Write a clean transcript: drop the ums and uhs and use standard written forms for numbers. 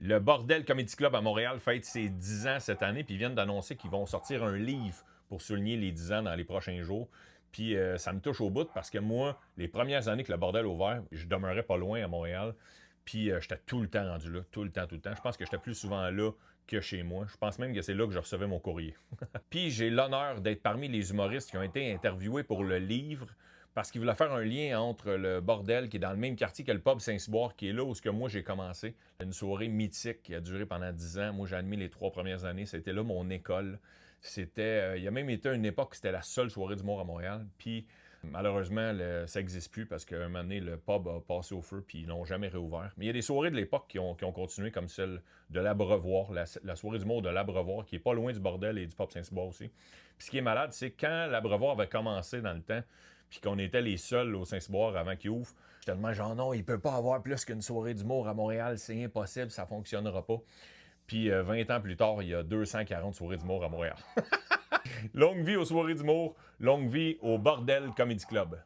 Le Bordel Comedy Club à Montréal fête ses 10 ans cette année, puis ils viennent d'annoncer qu'ils vont sortir un livre pour souligner les 10 ans dans les prochains jours. Puis ça me touche au bout parce que moi, les premières années que le Bordel a ouvert, je demeurais pas loin à Montréal. Puis j'étais tout le temps rendu là, tout le temps, tout le temps. Je pense que j'étais plus souvent là que chez moi. Je pense même que c'est là que je recevais mon courrier. Puis j'ai l'honneur d'être parmi les humoristes qui ont été interviewés pour le livre parce qu'ils voulaient faire un lien entre le Bordel qui est dans le même quartier que le pub Saint-Cyboire qui est là où ce que moi j'ai commencé. Une soirée mythique qui a duré pendant 10 ans. Moi j'ai admis les 3 premières années. C'était là mon école. C'était, il y a même été une époque où c'était la seule soirée d'humour à Montréal. Puis malheureusement, ça n'existe plus parce qu'à un moment donné, le pub a passé au feu puis ils l'ont jamais réouvert. Mais il y a des soirées de l'époque qui ont continué comme celle de l'Abreuvoir, la soirée d'humour de l'Abreuvoir qui est pas loin du Bordel et du pub Saint-Cyboire aussi. Puis ce qui est malade, c'est quand l'Abreuvoir avait commencé dans le temps, puis qu'on était les seuls au Saint-Cyboire avant qu'il ouvre, j'étais tellement genre non, il peut pas avoir plus qu'une soirée d'humour à Montréal, c'est impossible, ça fonctionnera pas. Puis 20 ans plus tard, il y a 240 soirées d'humour à Montréal. Longue vie aux soirées d'humour, longue vie au Bordel Comedy Club.